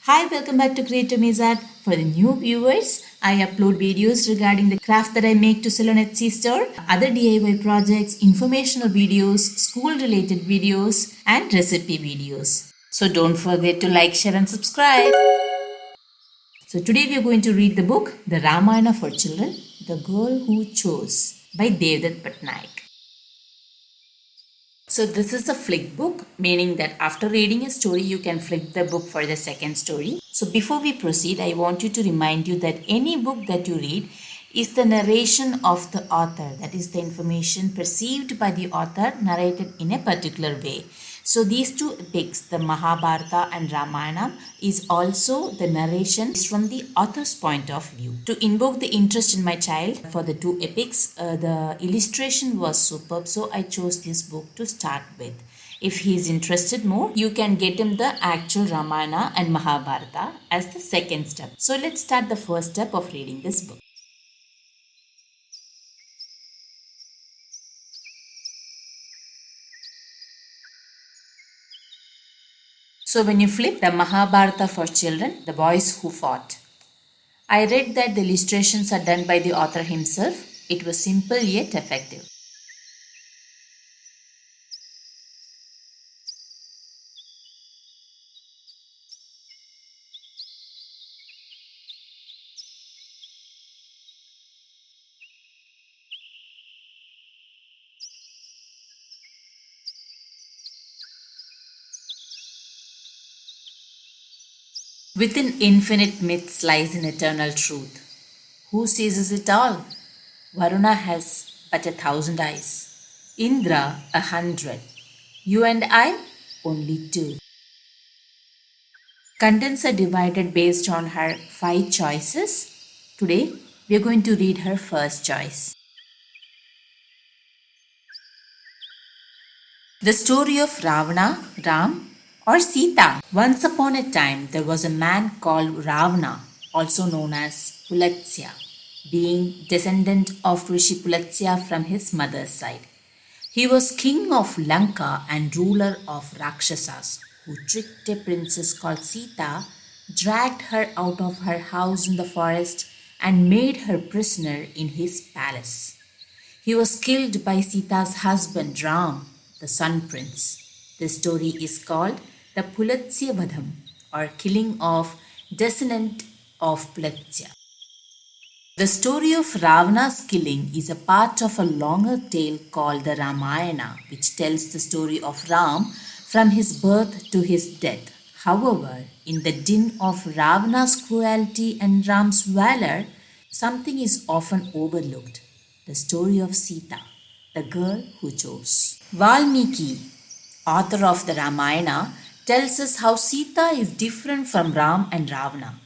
Hi, welcome back to Creative Mizat. For the new viewers, I upload videos regarding the craft that I make to sell on Etsy store, other DIY projects, informational videos, school-related videos, and recipe videos. So don't forget to like, share, and subscribe. So today we are going to read the book, The Ramayana for Children, The Girl Who Chose by Devdutt Patnaik. So this is a flick book, meaning that after reading a story, you can flick the book for the second story. So before we proceed, I want you to remind you that any book that you read is the narration of the author. That is the information perceived by the author narrated in a particular way. So these two epics, the Mahabharata and Ramayana, is also the narration from the author's point of view. To invoke the interest in my child for the two epics, the illustration was superb, so I chose this book to start with. If he is interested more, you can get him the actual Ramayana and Mahabharata as the second step. So let's start the first step of reading this book. So when you flip the Mahabharata for children, the boys who fought. I read that the illustrations are done by the author himself. It was simple yet effective. Within infinite myths lies an eternal truth. Who seizes it all? Varuna has but 1,000 eyes, Indra 100, you and I only 2. Contents are divided based on her 5 choices. Today we are going to read her first choice. The story of Ravana, Ram, or Sita. Once upon a time, there was a man called Ravana, also known as Pulatsya, being descendant of Rishi Pulatsya from his mother's side. He was king of Lanka and ruler of Rakshasas, who tricked a princess called Sita, dragged her out of her house in the forest, and made her prisoner in his palace. He was killed by Sita's husband Ram, the Sun Prince. The story is called the Pulatsya Vadham, or killing of descendant of Pulatsya. The story of Ravana's killing is a part of a longer tale called the Ramayana, which tells the story of Ram from his birth to his death. However, in the din of Ravana's cruelty and Ram's valor, something is often overlooked: the story of Sita, the girl who chose. Valmiki, author of the Ramayana, tells us how Sita is different from Ram and Ravana.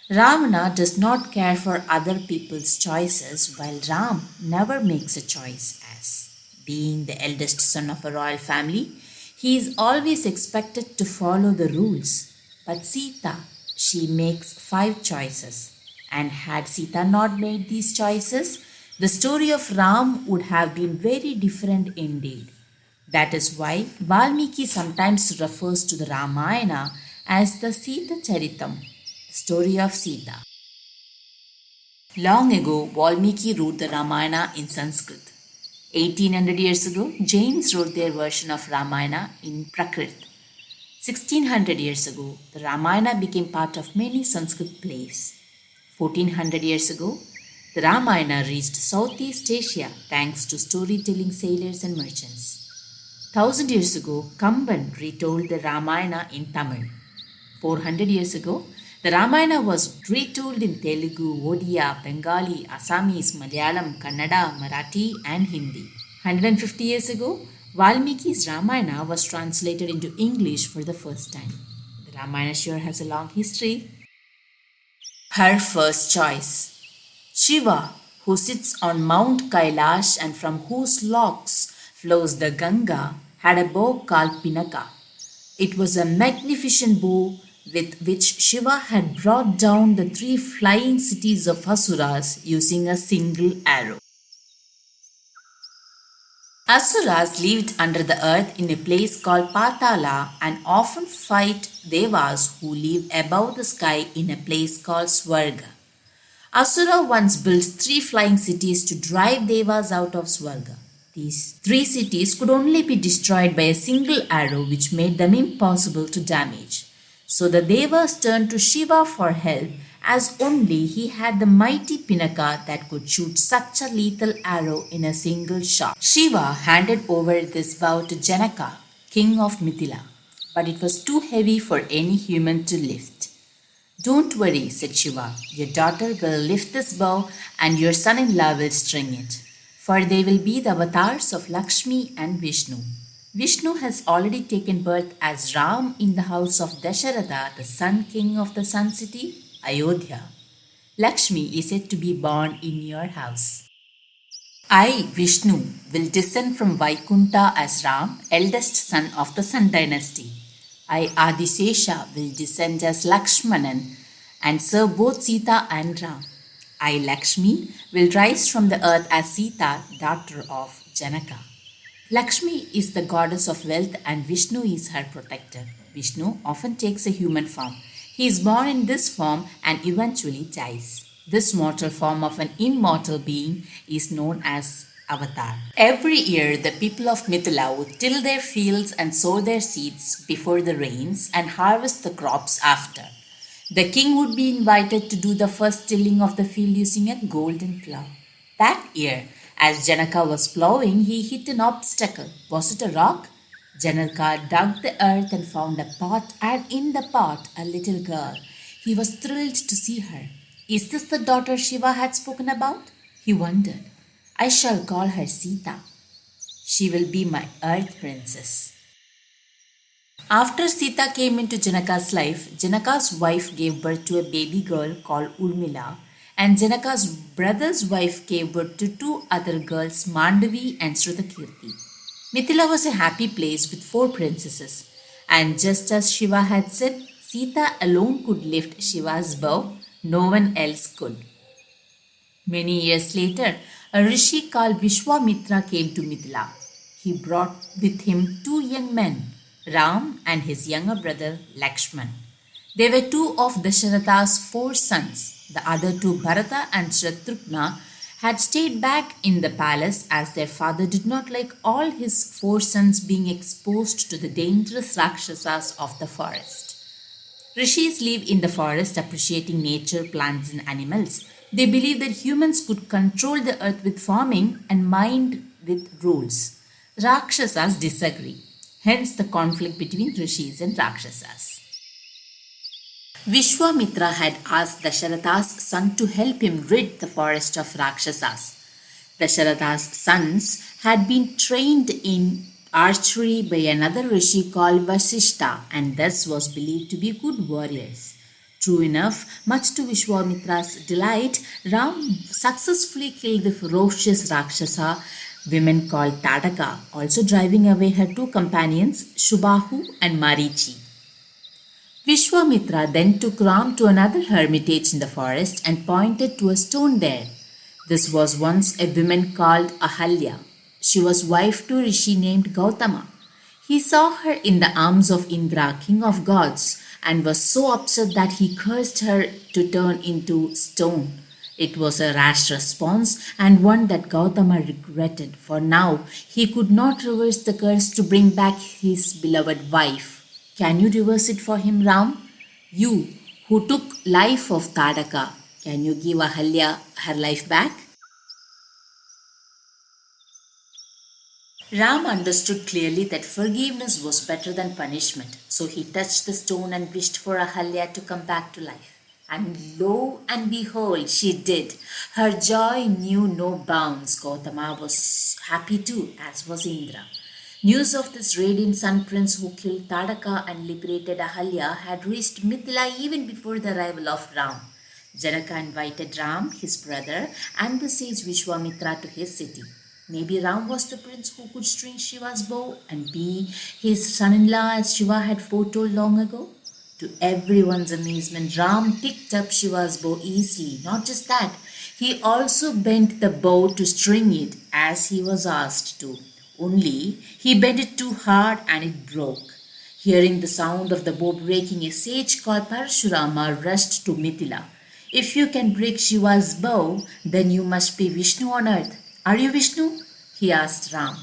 Ravana does not care for other people's choices, while Ram never makes a choice. As being the eldest son of a royal family, he is always expected to follow the rules. But Sita, she makes 5 choices. And had Sita not made these choices, the story of Ram would have been very different indeed. That is why Valmiki sometimes refers to the Ramayana as the Sita Charitam, the story of Sita. Long ago, Valmiki wrote the Ramayana in Sanskrit. 1800 years ago, Jains wrote their version of Ramayana in Prakrit. 1600 years ago, the Ramayana became part of many Sanskrit plays. 1400 years ago, the Ramayana reached Southeast Asia thanks to storytelling sailors and merchants. 1000 years ago, Kamban retold the Ramayana in Tamil. 400 years ago, the Ramayana was retold in Telugu, Odia, Bengali, Assamese, Malayalam, Kannada, Marathi, and Hindi. 150 years ago, Valmiki's Ramayana was translated into English for the first time. The Ramayana sure has a long history. Her first choice: Shiva, who sits on Mount Kailash and from whose locks flows the Ganga, had a bow called Pinaka. It was a magnificent bow with which Shiva had brought down the 3 flying cities of Asuras using a single arrow. Asuras lived under the earth in a place called Patala and often fight devas who live above the sky in a place called Swarga. Asura once built three flying cities to drive devas out of Swarga. These three cities could only be destroyed by a single arrow, which made them impossible to damage. So the devas turned to Shiva for help, as only he had the mighty Pinaka that could shoot such a lethal arrow in a single shot. Shiva handed over this bow to Janaka, king of Mithila, but it was too heavy for any human to lift. Don't worry, said Shiva. Your daughter will lift this bow and your son in law will string it. For they will be the avatars of Lakshmi and Vishnu. Vishnu has already taken birth as Ram in the house of Dasharatha, the sun king of the sun city, Ayodhya. Lakshmi is said to be born in your house. I, Vishnu, will descend from Vaikunta as Ram, eldest son of the Sun dynasty. I, Adisesha, will descend as Lakshmanan and serve both Sita and Ram. I, Lakshmi, will rise from the earth as Sita, daughter of Janaka. Lakshmi is the goddess of wealth and Vishnu is her protector. Vishnu often takes a human form. He is born in this form and eventually dies. This mortal form of an immortal being is known as Avatar. Every year, the people of Mithila would till their fields and sow their seeds before the rains and harvest the crops after. The king would be invited to do the first tilling of the field using a golden plough. That year, as Janaka was ploughing, he hit an obstacle. Was it a rock? Janaka dug the earth and found a pot, and in the pot, a little girl. He was thrilled to see her. Is this the daughter Shiva had spoken about? He wondered. I shall call her Sita. She will be my earth princess. After Sita came into Janaka's life, Janaka's wife gave birth to a baby girl called Urmila, and Janaka's brother's wife gave birth to two other girls, Mandavi and Shrutakirti. Mithila was a happy place with four princesses, and just as Shiva had said, Sita alone could lift Shiva's bow, no one else could. Many years later, a rishi called Vishwamitra came to Mithila. He brought with him two young men, Ram and his younger brother Lakshman. They were two of Dasharatha's four sons. The other two, Bharata and Shatrughna, had stayed back in the palace as their father did not like all his four sons being exposed to the dangerous Rakshasas of the forest. Rishis live in the forest appreciating nature, plants, and animals. They believe that humans could control the earth with farming and mind with rules. Rakshasas disagree. Hence the conflict between Rishis and Rakshasas. Vishwamitra had asked Dasharatha's son to help him rid the forest of Rakshasas. Dasharatha's sons had been trained in archery by another rishi called Vasishta and thus was believed to be good warriors. True enough, much to Vishwamitra's delight, Ram successfully killed the ferocious Rakshasa woman called Tadaka, also driving away her two companions, Shubahu and Marichi. Vishwamitra then took Ram to another hermitage in the forest and pointed to a stone there. This was once a woman called Ahalya. She was wife to a rishi named Gautama. He saw her in the arms of Indra, king of gods, and was so upset that he cursed her to turn into stone. It was a rash response and one that Gautama regretted, for now he could not reverse the curse to bring back his beloved wife. Can you reverse it for him, Ram? You, who took life of Tadaka, can you give Ahalya her life back? Ram understood clearly that forgiveness was better than punishment, so he touched the stone and wished for Ahalya to come back to life. And lo and behold, she did. Her joy knew no bounds. Gautama was happy too, as was Indra. News of this radiant sun prince who killed Tadaka and liberated Ahalya had reached Mithila even before the arrival of Ram. Janaka invited Ram, his brother, and the sage Vishwamitra to his city. Maybe Ram was the prince who could string Shiva's bow and be his son-in-law as Shiva had foretold long ago. To everyone's amazement, Ram picked up Shiva's bow easily. Not just that, he also bent the bow to string it as he was asked to. Only he bent it too hard and it broke. Hearing the sound of the bow breaking, a sage called Parashurama rushed to Mithila. If you can break Shiva's bow, then you must be Vishnu on earth. Are you Vishnu? He asked Ram.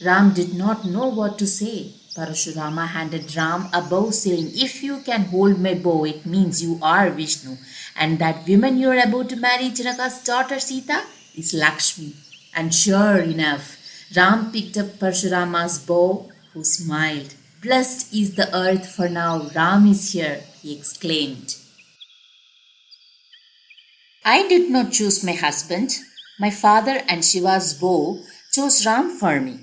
Ram did not know what to say. Parashurama handed Ram a bow, saying, if you can hold my bow, it means you are Vishnu. And that woman you are about to marry, Janaka's daughter Sita, is Lakshmi. And sure enough, Ram picked up Parashurama's bow, who smiled. Blessed is the earth, for now Ram is here, he exclaimed. I did not choose my husband. My father and Shiva's bow chose Ram for me.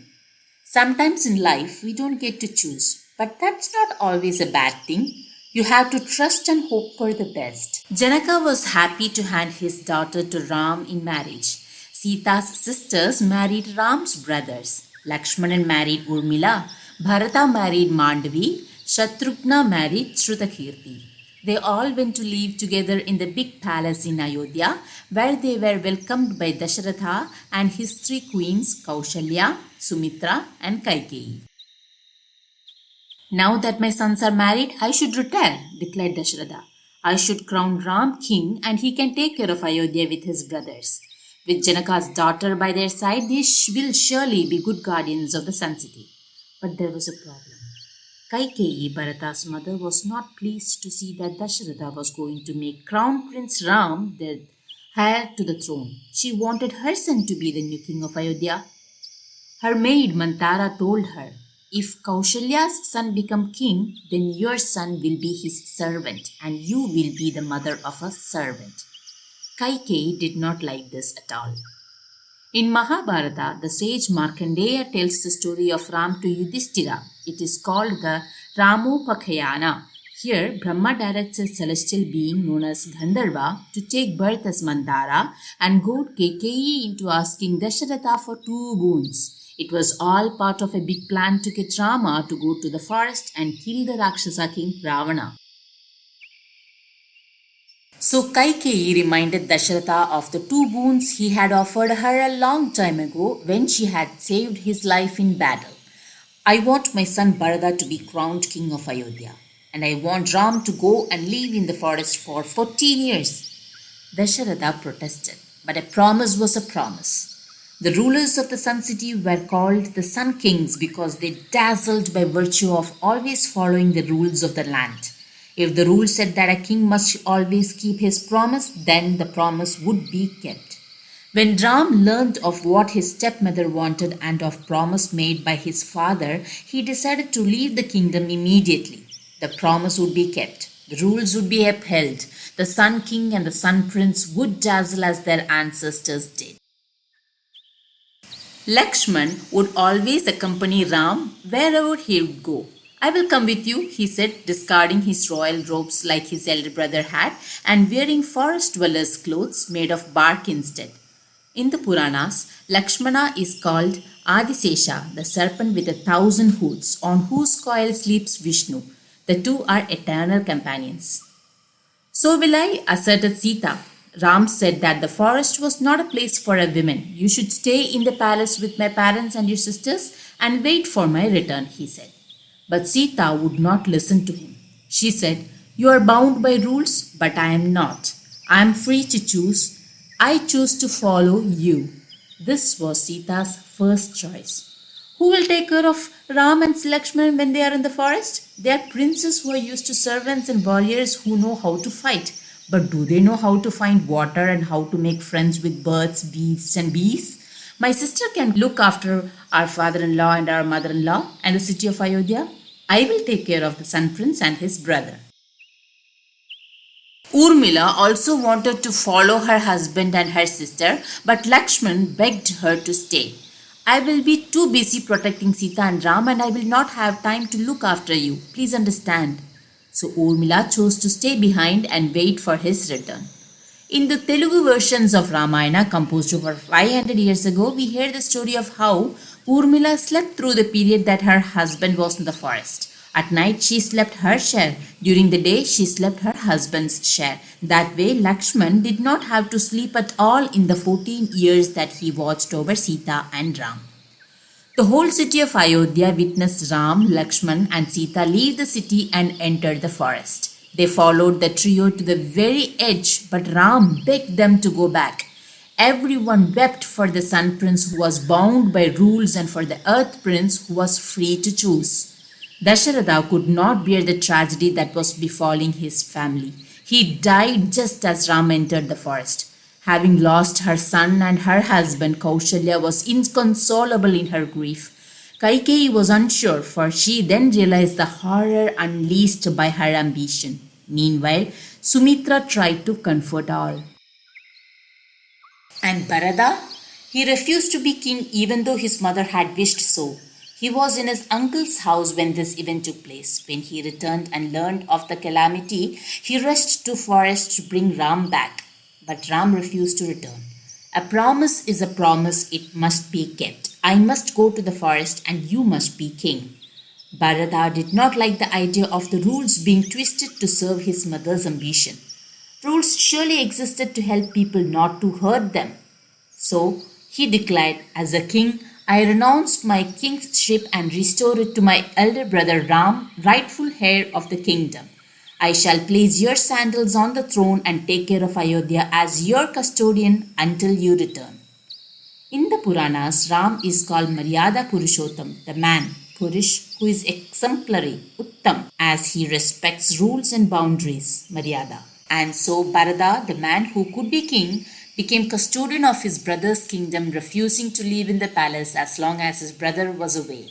Sometimes in life we don't get to choose, but that's not always a bad thing. You have to trust and hope for the best. Janaka was happy to hand his daughter to Ram in marriage. Sita's sisters married Ram's brothers. Lakshmana married Urmila. Bharata married Mandavi. Shatrughna married Shrutakirti. They all went to live together in the big palace in Ayodhya, where they were welcomed by Dasharatha and his three queens Kaushalya, Sumitra, and Kaikeyi. Now that my sons are married, I should retire, declared Dasharatha. I should crown Ram king and he can take care of Ayodhya with his brothers. With Janaka's daughter by their side, they will surely be good guardians of the sun city. But there was a problem. Kaikeyi, Bharata's mother, was not pleased to see that Dasharatha was going to make Crown Prince Ram the heir to the throne. She wanted her son to be the new king of Ayodhya. Her maid Mantara told her, if Kaushalya's son become king, then your son will be his servant and you will be the mother of a servant. Kaikeyi did not like this at all. In Mahabharata, the sage Markandeya tells the story of Ram to Yudhishthira. It is called the Ramopakayana. Here, Brahma directs a celestial being known as Gandharva to take birth as Mandara and goad Kaikeyi into asking Dasharatha for two boons. It was all part of a big plan to get Rama to go to the forest and kill the Rakshasa king Ravana. So Kaikeyi reminded Dasharatha of the two boons he had offered her a long time ago when she had saved his life in battle. I want my son Bharata to be crowned king of Ayodhya, and I want Ram to go and live in the forest for 14 years. Dasharatha protested, but a promise was a promise. The rulers of the Sun City were called the Sun Kings because they dazzled by virtue of always following the rules of the land. If the rule said that a king must always keep his promise, then the promise would be kept. When Ram learned of what his stepmother wanted and of promise made by his father, he decided to leave the kingdom immediately. The promise would be kept. The rules would be upheld. The Sun King and the Sun Prince would dazzle as their ancestors did. Lakshman would always accompany Ram wherever he would go. I will come with you, he said, discarding his royal robes like his elder brother had and wearing forest dwellers' clothes made of bark instead. In the Puranas, Lakshmana is called Adisesha, the serpent with 1,000 hoods, on whose coil sleeps Vishnu. The two are eternal companions. So will I, asserted Sita. Ram said that the forest was not a place for a woman. You should stay in the palace with my parents and your sisters and wait for my return, he said. But Sita would not listen to him. She said, you are bound by rules, but I am not. I am free to choose. I choose to follow you. This was Sita's first choice. Who will take care of Ram and Lakshman when they are in the forest? They are princes who are used to servants and warriors who know how to fight. But do they know how to find water and how to make friends with birds, beasts, and bees? My sister can look after our father-in-law and our mother-in-law and the city of Ayodhya. I will take care of the Sun Prince and his brother. Urmila also wanted to follow her husband and her sister, but Lakshman begged her to stay. I will be too busy protecting Sita and Ram and I will not have time to look after you. Please understand. So Urmila chose to stay behind and wait for his return. In the Telugu versions of Ramayana, composed over 500 years ago, we hear the story of how Urmila slept through the period that her husband was in the forest. At night, she slept her share. During the day, she slept her husband's share. That way, Lakshman did not have to sleep at all in the 14 years that he watched over Sita and Ram. The whole city of Ayodhya witnessed Ram, Lakshman, and Sita leave the city and enter the forest. They followed the trio to the very edge, but Ram begged them to go back. Everyone wept for the Sun Prince who was bound by rules and for the Earth Prince who was free to choose. Dasharatha could not bear the tragedy that was befalling his family. He died just as Ram entered the forest. Having lost her son and her husband, Kaushalya was inconsolable in her grief. Kaikeyi was unsure, for she then realized the horror unleashed by her ambition. Meanwhile, Sumitra tried to comfort all. And Bharata? He refused to be king even though his mother had wished so. He was in his uncle's house when this event took place. When he returned and learned of the calamity, he rushed to forest to bring Ram back. But Ram refused to return. A promise is a promise, it must be kept. I must go to the forest and you must be king. Bharata did not like the idea of the rules being twisted to serve his mother's ambition. Rules surely existed to help people, not to hurt them. So he declared, as a king, I renounced my kingship and restore it to my elder brother Ram, rightful heir of the kingdom. I shall place your sandals on the throne and take care of Ayodhya as your custodian until you return. In the Puranas, Ram is called Maryada Purushottam, the man, Purush, who is exemplary, Uttam, as he respects rules and boundaries, Maryada. And so Bharata, the man who could be king, became custodian of his brother's kingdom, refusing to live in the palace as long as his brother was away.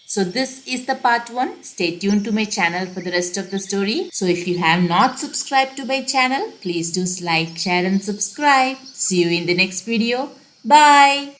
So this is the part 1. Stay tuned to my channel for the rest of the story. So if you have not subscribed to my channel, please do like, share and subscribe. See you in the next video. Bye.